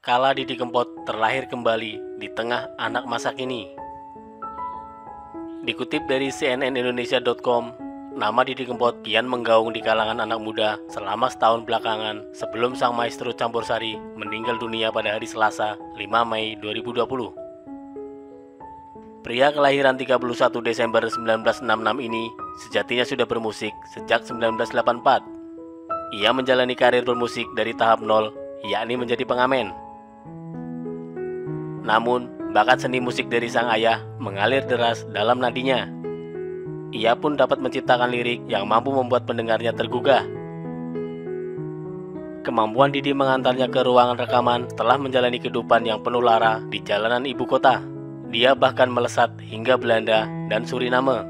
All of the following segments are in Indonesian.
Kala Didi Kempot terlahir kembali di tengah anak masa kini. Dikutip dari cnnindonesia.com, nama Didi Kempot kian menggaung di kalangan anak muda selama setahun belakangan sebelum sang maestro campursari meninggal dunia pada hari Selasa, 5 Mei 2020. Pria kelahiran 31 Desember 1966 ini sejatinya sudah bermusik sejak 1984. Ia menjalani karir bermusik dari tahap nol, yakni menjadi pengamen. Namun, bakat seni musik dari sang ayah mengalir deras dalam nadinya. Ia pun dapat menciptakan lirik yang mampu membuat pendengarnya tergugah. Kemampuan Didi mengantarnya ke ruangan rekaman setelah menjalani kehidupan yang penuh lara di jalanan ibu kota. Dia bahkan melesat hingga Belanda dan Suriname.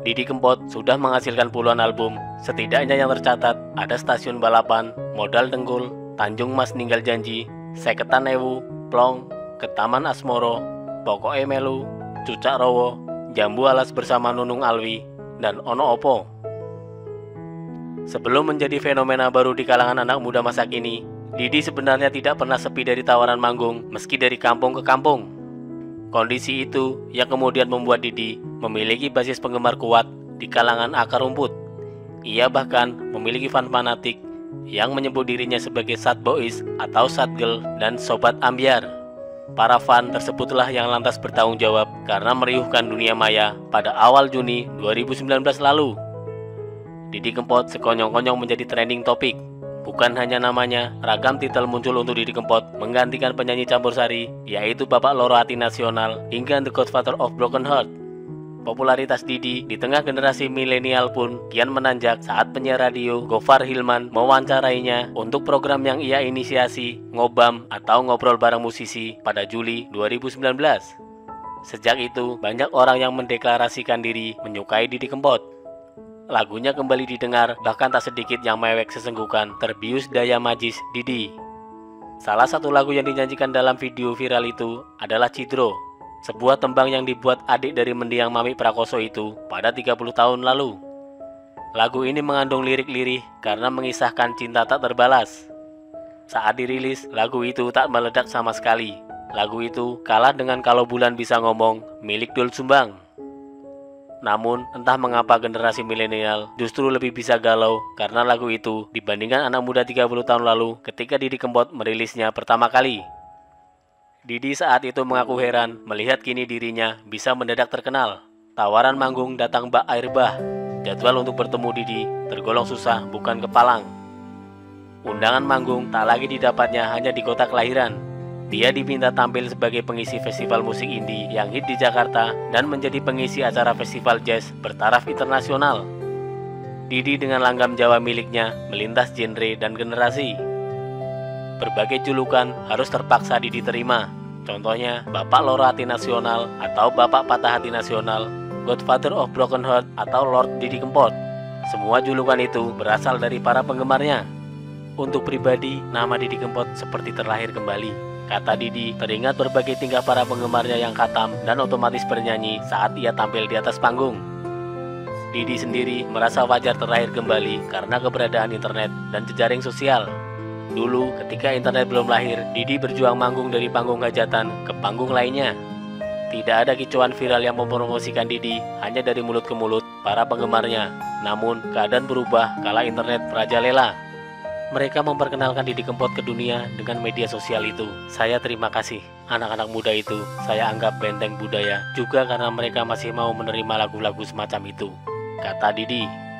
Didi Kempot sudah menghasilkan puluhan album, setidaknya yang tercatat ada Stasiun Balapan, Modal Dengkul, Tanjung Mas Ninggal Janji, Seketan Ewu, Plong, Ketaman Asmoro, Pokoke Melu, Cucak Rowo, Jambu Alas bersama Nunung Alwi, dan Ono Opo. Sebelum menjadi fenomena baru di kalangan anak muda masa kini, Didi sebenarnya tidak pernah sepi dari tawaran manggung meski dari kampung ke kampung. Kondisi itu yang kemudian membuat Didi memiliki basis penggemar kuat di kalangan akar rumput. Ia bahkan memiliki fan fanatik yang menyebut dirinya sebagai Sad Boys atau Sad Girl dan Sobat Ambyar. Para fan tersebutlah yang lantas bertanggung jawab karena meriuhkan dunia maya pada awal Juni 2019 lalu. Didi Kempot sekonyong-konyong menjadi trending topik. Bukan hanya namanya, ragam titel muncul untuk Didi Kempot menggantikan penyanyi campursari, yaitu Bapak Loro Hati Nasional hingga The Godfather of Broken Heart. Popularitas Didi di tengah generasi milenial pun kian menanjak saat penyiar radio Gofar Hilman mewawancarainya untuk program yang ia inisiasi, Ngobam atau Ngobrol Bareng Musisi pada Juli 2019. Sejak itu, banyak orang yang mendeklarasikan diri menyukai Didi Kempot. Lagunya kembali didengar, bahkan tak sedikit yang mewek sesenggukan terbius daya magis Didi. Salah satu lagu yang dinyanyikan dalam video viral itu adalah Cidro, sebuah tembang yang dibuat adik dari mendiang Mami Prakoso itu pada 30 tahun lalu. Lagu ini mengandung lirik lirih karena mengisahkan cinta tak terbalas. Saat dirilis, lagu itu tak meledak sama sekali. Lagu itu kalah dengan Kalau Bulan Bisa Ngomong milik Doel Sumbang. Namun, entah mengapa generasi milenial justru lebih bisa galau karena lagu itu dibandingkan anak muda 30 tahun lalu ketika Didi Kempot merilisnya pertama kali. Didi saat itu mengaku heran melihat kini dirinya bisa mendadak terkenal. Tawaran manggung datang bak air bah. Jadwal untuk bertemu Didi tergolong susah bukan kepalang. Undangan manggung tak lagi didapatnya hanya di kota kelahiran. Dia diminta tampil sebagai pengisi festival musik indie yang hit di Jakarta dan menjadi pengisi acara festival jazz bertaraf internasional. Didi dengan langgam Jawa miliknya melintas genre dan generasi. Berbagai julukan harus terpaksa Didi terima. Contohnya Bapak Loro Hati Nasional atau Bapak Patah Hati Nasional, Godfather of Broken Heart atau Lord Didi Kempot. Semua julukan itu berasal dari para penggemarnya. Untuk pribadi, nama Didi Kempot seperti terlahir kembali. Kata Didi, teringat berbagai tingkah para penggemarnya yang katam dan otomatis bernyanyi saat ia tampil di atas panggung. Didi sendiri merasa wajar terlahir kembali karena keberadaan internet dan jejaring sosial. Dulu, ketika internet belum lahir, Didi berjuang manggung dari panggung hajatan ke panggung lainnya. Tidak ada kicauan viral yang mempromosikan Didi hanya dari mulut ke mulut para penggemarnya. Namun, keadaan berubah kala internet merajalela. Mereka memperkenalkan Didi Kempot ke dunia dengan media sosial itu. Saya terima kasih. Anak-anak muda itu saya anggap benteng budaya juga karena mereka masih mau menerima lagu-lagu semacam itu, kata Didi.